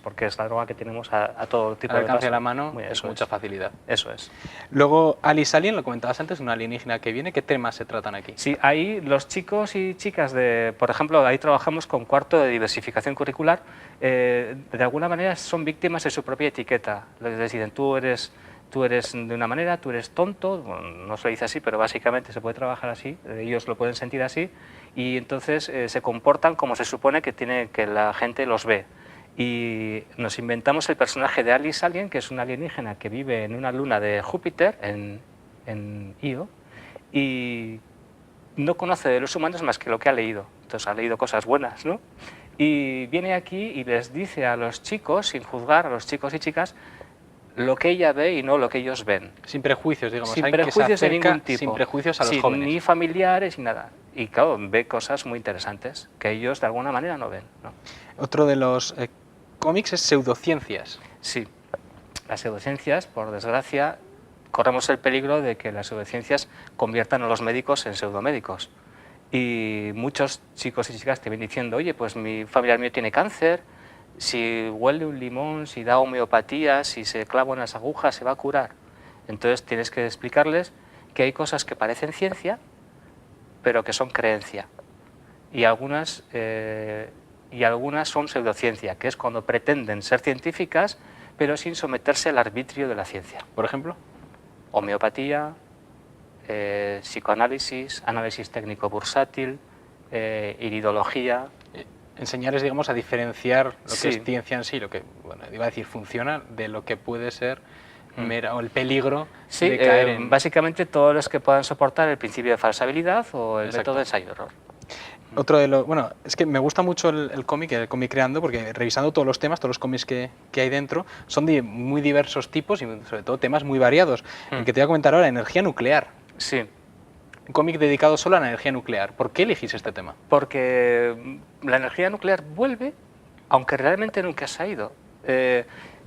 porque es la droga que tenemos a todo tipo de alcance de la mano, eso mucha facilidad. Eso es. Luego, Alice Alien, lo comentabas antes, una alienígena que viene. ¿Qué temas se tratan aquí? Sí, ahí los chicos y chicas por ejemplo, ahí trabajamos con cuarto de diversificación curricular, de alguna manera son víctimas de su propia etiqueta. Les deciden, tú eres de una manera, tú eres tonto, bueno, no se lo dice así, pero básicamente se puede trabajar así, ellos lo pueden sentir así, y entonces se comportan como se supone que la gente los ve. Y nos inventamos el personaje de Alice Alien, que es una alienígena que vive en una luna de Júpiter, en Io, y no conoce de los humanos más que lo que ha leído. Entonces ha leído cosas buenas, ¿no? Y viene aquí y les dice a los chicos, sin juzgar a los chicos y chicas, lo que ella ve y no lo que ellos ven. Sin prejuicios, digamos. Sin prejuicios de ningún tipo. Sin prejuicios a los jóvenes. Ni familiares ni nada. Y claro, ve cosas muy interesantes que ellos de alguna manera no ven, ¿no? Otro de los cómics es Pseudociencias. Sí. Las pseudociencias, por desgracia, corremos el peligro de que las pseudociencias conviertan a los médicos en pseudomédicos. Y muchos chicos y chicas te vienen diciendo, oye, pues mi familiar mío tiene cáncer, si huele un limón, si da homeopatía, si se clava unas agujas, se va a curar. Entonces tienes que explicarles que hay cosas que parecen ciencia, pero que son creencia. Y algunas son pseudociencia, que es cuando pretenden ser científicas, pero sin someterse al arbitrio de la ciencia. Por ejemplo, homeopatía, psicoanálisis, análisis técnico bursátil, iridología. Enseñarles, digamos, a diferenciar lo que es ciencia en sí, lo que, bueno, iba a decir, funciona, de lo que puede ser o el peligro de caer en... Básicamente todos los que puedan soportar el principio de falsabilidad o el método de ensayo-error. Otro de los... Bueno, es que me gusta mucho el cómic Creando, porque revisando todos los temas, todos los cómics que hay dentro, son de muy diversos tipos y sobre todo temas muy variados. El que te voy a comentar ahora, energía nuclear. Sí. Un cómic dedicado solo a la energía nuclear. ¿Por qué elegís este tema? Porque la energía nuclear vuelve, aunque realmente nunca se ha ido.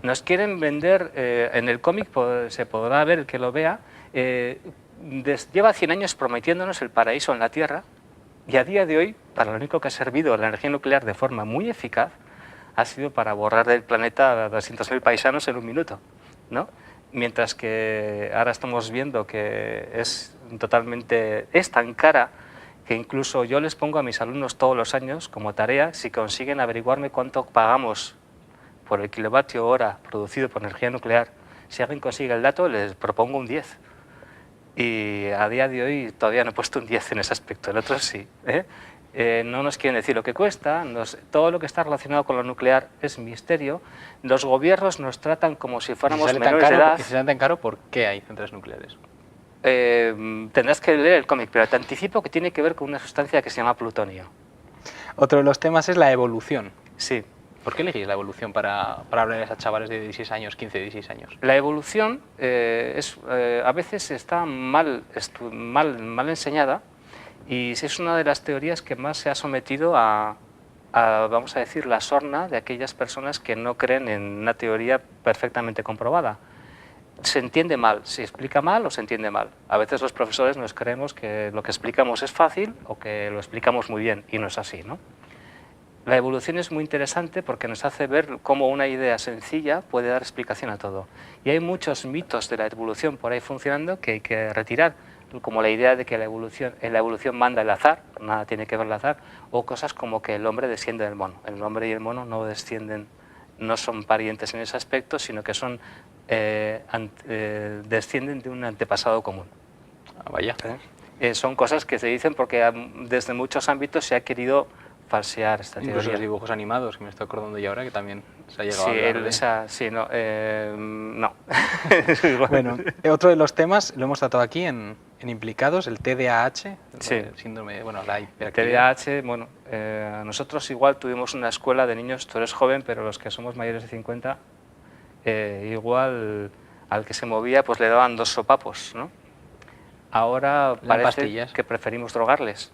Nos quieren vender, en el cómic se podrá ver el que lo vea, lleva 100 años prometiéndonos el paraíso en la Tierra, y a día de hoy, para lo único que ha servido la energía nuclear de forma muy eficaz, ha sido para borrar del planeta a 200.000 paisanos en un minuto, ¿no? Mientras que ahora estamos viendo que es tan cara que incluso yo les pongo a mis alumnos todos los años como tarea, si consiguen averiguarme cuánto pagamos por el kilovatio hora producido por energía nuclear, si alguien consigue el dato, les propongo un 10. Y a día de hoy todavía no he puesto un 10 en ese aspecto, el otro sí. No nos quieren decir lo que cuesta, todo lo que está relacionado con lo nuclear es misterio. Los gobiernos nos tratan como si fuéramos menores de edad. Y si sale tan caro, ¿por qué hay centrales nucleares? Tendrás que leer el cómic, pero te anticipo que tiene que ver con una sustancia que se llama plutonio. Otro de los temas es la evolución. Sí. ¿Por qué elegís la evolución para hablarles a chavales de 16 años, 15, 16 años? La evolución a veces está mal enseñada y es una de las teorías que más se ha sometido a, vamos a decir, la sorna de aquellas personas que no creen en una teoría perfectamente comprobada. Se entiende mal, se explica mal o se entiende mal. A veces los profesores nos creemos que lo que explicamos es fácil o que lo explicamos muy bien y no es así, ¿no? La evolución es muy interesante porque nos hace ver cómo una idea sencilla puede dar explicación a todo. Y hay muchos mitos de la evolución por ahí funcionando que hay que retirar, como la idea de que en la evolución manda el azar, nada tiene que ver el azar, o cosas como que el hombre desciende del mono. El hombre y el mono no descienden, no son parientes en ese aspecto, sino que son, descienden de un antepasado común. Vaya. Son cosas que se dicen porque desde muchos ámbitos se ha querido falsear esta Incluso teoría. los dibujos animados, que me estoy acordando yo ahora, que también se ha llegado Sí, a hablar de... sí, no. No. Bueno, otro de los temas, lo hemos tratado aquí en Implicados, el TDAH, Sí. el síndrome, bueno, la hiperactividad. TDAH, bueno, nosotros igual tuvimos una escuela de niños, tú eres joven, pero los que somos mayores de 50, igual al que se movía pues le daban 2 sopapos, ¿no? Ahora parece pastillas. que preferimos drogarles.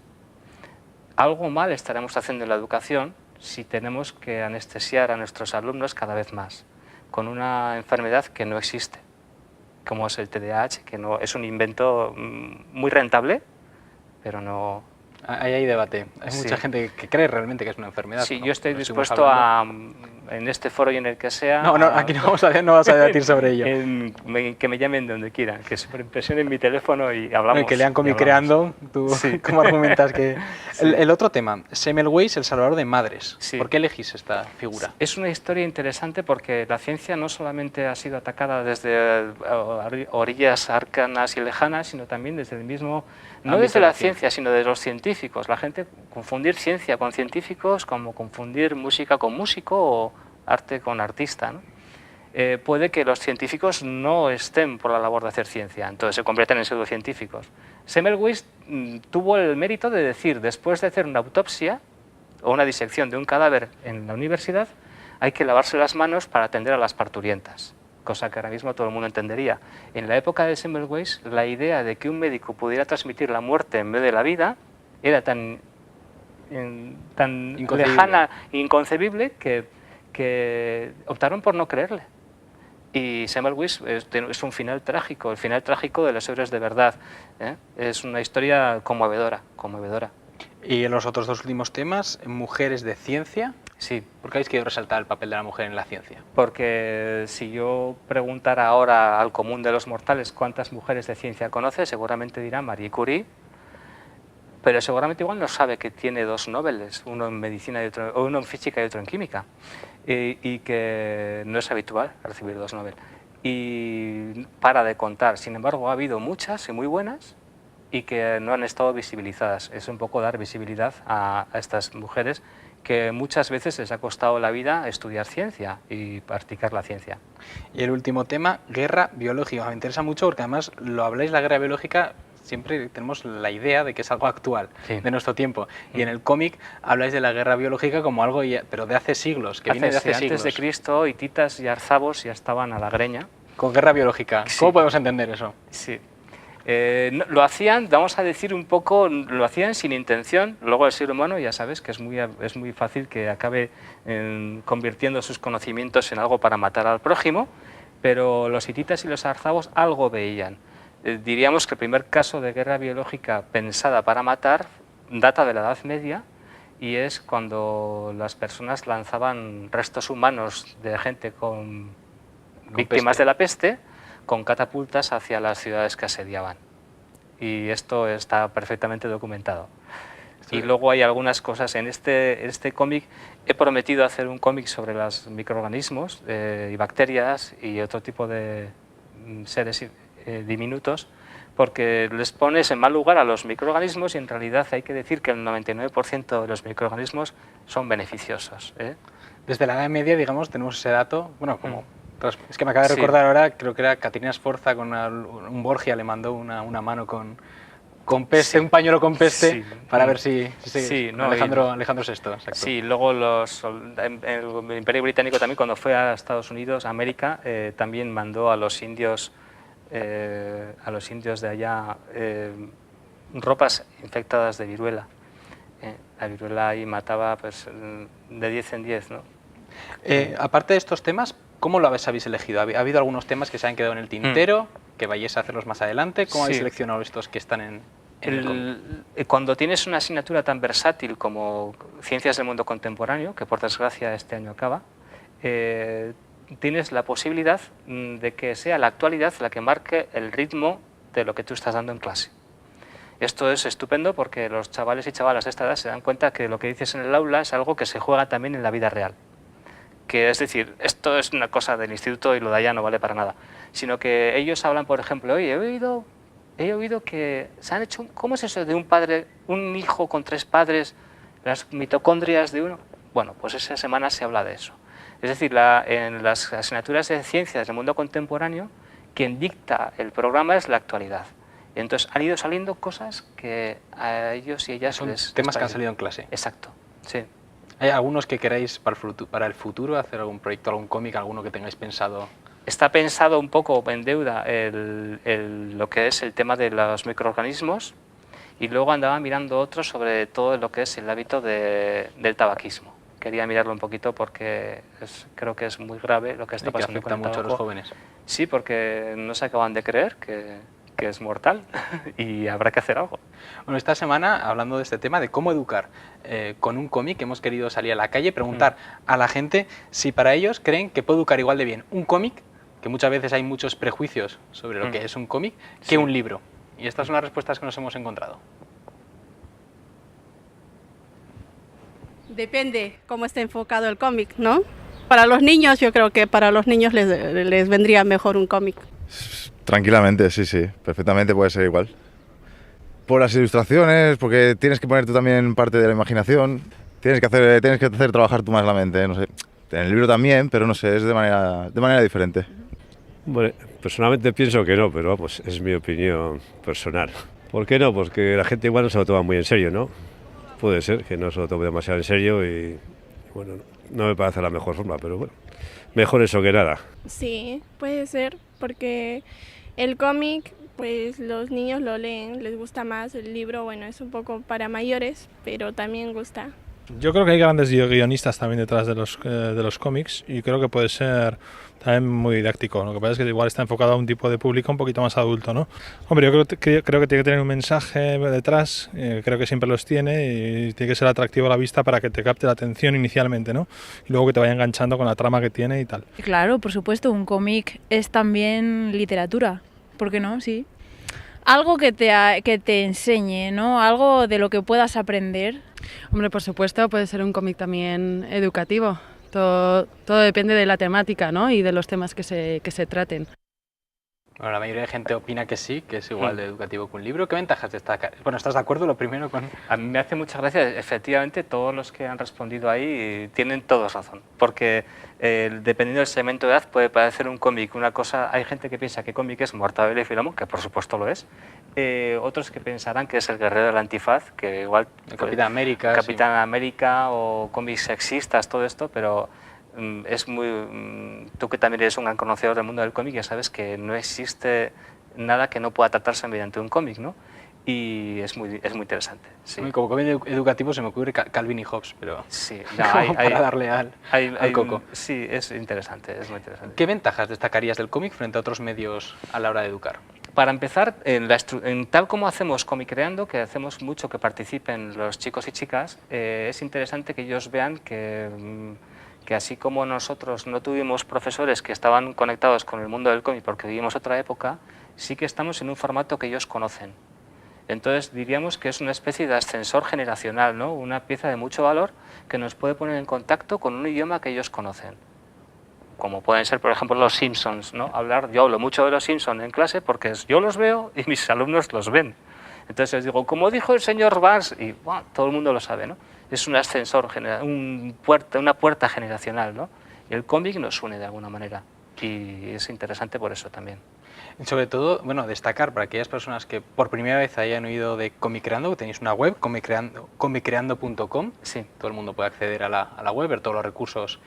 Algo mal estaremos haciendo en la educación si tenemos que anestesiar a nuestros alumnos cada vez más con una enfermedad que no existe, como es el TDAH, que no, es un invento muy rentable, pero no... Ahí hay debate. Hay mucha gente que cree realmente que es una enfermedad. Sí, ¿no? yo estoy Lo estuvimos dispuesto hablando. en este foro y en el que sea... No, aquí no vas a debatir sobre ello. Que me llamen de donde quieran, que superimpresionen mi teléfono y hablamos. Bueno, que lean Comicreando, tú cómo argumentas que... Sí. El otro tema, Semmelweis, el salvador de madres. Sí. ¿Por qué elegís esta figura? Es una historia interesante porque la ciencia no solamente ha sido atacada desde orillas arcanas y lejanas, sino también desde el mismo... No desde la ciencia, sino de los científicos. La gente confundir ciencia con científicos, como confundir música con músico o arte con artista, ¿no? Puede que los científicos no estén por la labor de hacer ciencia, entonces se convierten en pseudocientíficos. Semmelweis tuvo el mérito de decir, después de hacer una autopsia o una disección de un cadáver en la universidad, hay que lavarse las manos para atender a las parturientas, cosa que ahora mismo todo el mundo entendería. En la época de Semmelweis, la idea de que un médico pudiera transmitir la muerte en vez de la vida era tan lejana e inconcebible que optaron por no creerle. Y Semmelweis es un final trágico, el final trágico de los héroes de verdad, ¿eh? Es una historia conmovedora. Y en los otros 2 últimos temas, mujeres de ciencia. Sí. ¿Por qué habéis querido resaltar el papel de la mujer en la ciencia? Porque si yo preguntara ahora al común de los mortales cuántas mujeres de ciencia conoce, seguramente dirá Marie Curie, pero seguramente igual no sabe que tiene 2 Nobeles, uno en medicina y otro, o uno en física y otro en química, y que no es habitual recibir 2 Nobel. Y para de contar. Sin embargo, ha habido muchas y muy buenas y que no han estado visibilizadas. Es un poco dar visibilidad a estas mujeres que muchas veces les ha costado la vida estudiar ciencia y practicar la ciencia. Y el último tema, guerra biológica. Me interesa mucho porque además lo habláis, la guerra biológica, siempre tenemos la idea de que es algo actual, sí, de nuestro tiempo. Y en el cómic habláis de la guerra biológica como algo, pero de hace siglos, que viene de hace siglos. Antes de Cristo, hititas y arzabos ya estaban a la greña. Con guerra biológica. Sí. ¿Cómo podemos entender eso? Sí. Lo hacían, vamos a decir un poco, lo hacían sin intención. Luego el ser humano, ya sabes, que es muy fácil que acabe convirtiendo sus conocimientos en algo para matar al prójimo, pero los hititas y los arzabos algo veían. Diríamos que el primer caso de guerra biológica pensada para matar data de la Edad Media y es cuando las personas lanzaban restos humanos de gente con víctimas de la peste con catapultas hacia las ciudades que asediaban. Y esto está perfectamente documentado. Sí. Y luego hay algunas cosas. En este cómic he prometido hacer un cómic sobre los microorganismos y bacterias y otro tipo de seres diminutos, porque les pones en mal lugar a los microorganismos y en realidad hay que decir que el 99% de los microorganismos son beneficiosos, ¿eh? Desde la Edad Media, digamos, tenemos ese dato, bueno, como... Es que me acabo de recordar ahora, creo que era Caterina Sforza con un Borgia, le mandó una mano con con peste, un pañuelo con peste, Sí. para ver si Sí, no, Alejandro VI, exacto. Sí, luego el Imperio Británico también, cuando fue a Estados Unidos, a América, también mandó a los indios de allá ropas infectadas de viruela. La viruela ahí mataba pues, de 10 en 10, ¿no? Aparte de estos temas, ¿cómo lo habéis elegido? ¿Ha habido algunos temas que se han quedado en el tintero, que vayáis a hacerlos más adelante? ¿Cómo habéis Sí. seleccionado estos que están en el cómic? Cuando tienes una asignatura tan versátil como Ciencias del Mundo Contemporáneo, que por desgracia este año acaba, tienes la posibilidad de que sea la actualidad la que marque el ritmo de lo que tú estás dando en clase. Esto es estupendo porque los chavales y chavalas de esta edad se dan cuenta que lo que dices en el aula es algo que se juega también en la vida real. Que es decir, esto es una cosa del instituto y lo de allá no vale para nada. Sino que ellos hablan, por ejemplo, oye, he oído que se han hecho, ¿cómo es eso de un hijo con 3 padres, las mitocondrias de uno? Bueno, pues esa semana se habla de eso. Es decir, en las asignaturas de ciencias del mundo contemporáneo, quien dicta el programa es la actualidad. Entonces han ido saliendo cosas que a ellos y ellas Son les temas que han parecen. salido en clase. Exacto, sí. ¿Hay algunos que queráis para el futuro hacer algún proyecto, algún cómic, alguno que tengáis pensado? Está pensado un poco en deuda lo que es el tema de los microorganismos y luego andaba mirando otro sobre todo lo que es el hábito del tabaquismo. Quería mirarlo un poquito porque creo que es muy grave lo que está Y que pasando afecta con el mucho a los tabaco. jóvenes. Sí, porque no se acaban de creer que es mortal y habrá que hacer algo. Bueno, esta semana, hablando de este tema, de cómo educar con un cómic, hemos querido salir a la calle y preguntar a la gente si para ellos creen que puede educar igual de bien un cómic, que muchas veces hay muchos prejuicios sobre lo que es un cómic, que un libro. Y estas son las respuestas que nos hemos encontrado. Depende cómo esté enfocado el cómic, ¿no? Para los niños, yo creo que para los niños les vendría mejor un cómic. Tranquilamente, sí, sí, perfectamente puede ser igual. Por las ilustraciones, porque tienes que poner tú también parte de la imaginación, tienes que hacer trabajar tú más la mente, no sé. En el libro también, pero no sé, es de manera diferente. Bueno, personalmente pienso que no, pero vamos, es mi opinión personal. ¿Por qué no? Porque la gente igual no se lo toma muy en serio, ¿no? Puede ser que no se lo tome demasiado en serio y, bueno, no me parece la mejor forma, pero bueno, mejor eso que nada. Sí, puede ser, porque el cómic, pues los niños lo leen, les gusta más. El libro, bueno, es un poco para mayores, pero también gusta. Yo creo que hay grandes guionistas también detrás de los cómics y creo que puede ser también muy didáctico. Lo que pasa es que igual está enfocado a un tipo de público un poquito más adulto, ¿no? Hombre, yo creo que tiene que tener un mensaje detrás, creo que siempre los tiene y tiene que ser atractivo a la vista para que te capte la atención inicialmente, ¿no? Y luego que te vaya enganchando con la trama que tiene y tal. Claro, por supuesto, un cómic es también literatura, ¿por qué no? Sí. Algo que te enseñe, ¿no? Algo de lo que puedas aprender. Hombre, por supuesto, puede ser un cómic también educativo. Todo depende de la temática, ¿no? Y de los temas que se traten. Bueno, la mayoría de gente opina que sí, que es igual de educativo que un libro. ¿Qué ventajas destaca? Bueno, ¿estás de acuerdo lo primero con...? A mí me hace mucha gracia, efectivamente, todos los que han respondido ahí tienen todos razón, porque dependiendo del segmento de edad puede parecer un cómic una cosa, hay gente que piensa que cómic es Mortadelo y Filemón, que por supuesto lo es, otros que pensarán que es el guerrero del antifaz, que igual... Capitán América. Capitán América o cómics sexistas, todo esto, pero... tú que también eres un gran conocedor del mundo del cómic, ya sabes que no existe nada que no pueda tratarse mediante un cómic, ¿no? Y es muy interesante. Sí. Como cómic educativo se me ocurre Calvin y Hobbes, pero sí, para darle al coco. Sí, es interesante, es muy interesante. ¿Qué ventajas destacarías del cómic frente a otros medios a la hora de educar? Para empezar, en tal como hacemos Cómic Creando, que hacemos mucho que participen los chicos y chicas, es interesante que ellos vean que así como nosotros no tuvimos profesores que estaban conectados con el mundo del cómic porque vivimos otra época, sí que estamos en un formato que ellos conocen. Entonces diríamos que es una especie de ascensor generacional, ¿no? Una pieza de mucho valor que nos puede poner en contacto con un idioma que ellos conocen. Como pueden ser, por ejemplo, los Simpsons, ¿no? Yo hablo mucho de los Simpsons en clase porque yo los veo y mis alumnos los ven. Entonces les digo, como dijo el señor Barnes, y bueno, todo el mundo lo sabe, ¿no? Es un ascensor, una puerta generacional, ¿no? Y el cómic nos une de alguna manera. y es interesante por eso también. Sobre todo, bueno, destacar para aquellas personas que por primera vez hayan oído de Comicreando, que tenéis una web, comicreando.com. Sí. Todo el mundo puede acceder a la web, ver todos los recursos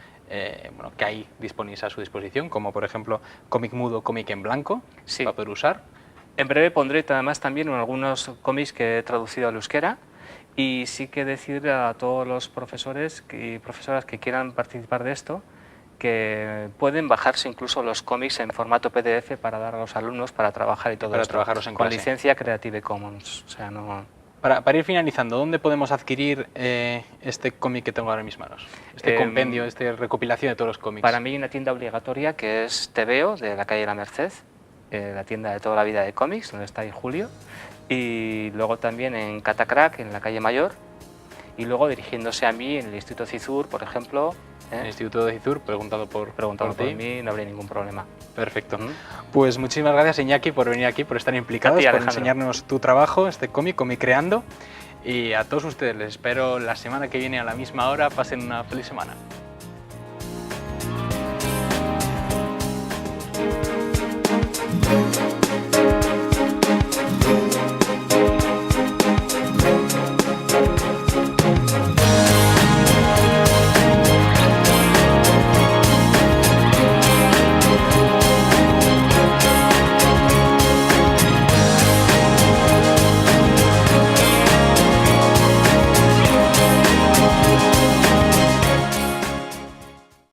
bueno, que hay disponibles a su disposición, como por ejemplo cómic mudo, cómic en blanco, Sí. para poder usar. En breve pondré además también algunos cómics que he traducido al euskera, y sí que decir a todos los profesores y profesoras que quieran participar de esto, que pueden bajarse incluso los cómics en formato PDF para dar a los alumnos para trabajar y todo Para esto, trabajarlos en con clase. licencia Creative Commons. O sea, no... Para ir finalizando, ¿dónde podemos adquirir este cómic que tengo ahora en mis manos? Este compendio, esta recopilación de todos los cómics. Para mí hay una tienda obligatoria que es TVO, de la calle La Merced, la tienda de toda la vida de cómics, donde está ahí Julio, y luego también en Catacrack, en la calle Mayor, y luego dirigiéndose a mí en el Instituto Cizur, por ejemplo. En el Instituto de Cizur, preguntado por por mí, no habría ningún problema. Perfecto. Pues muchísimas gracias, Iñaki, por venir aquí, por estar implicados, por Alejandro. enseñarnos tu trabajo, este cómic, Comicreando. Y a todos ustedes les espero la semana que viene a la misma hora. Pasen una feliz semana.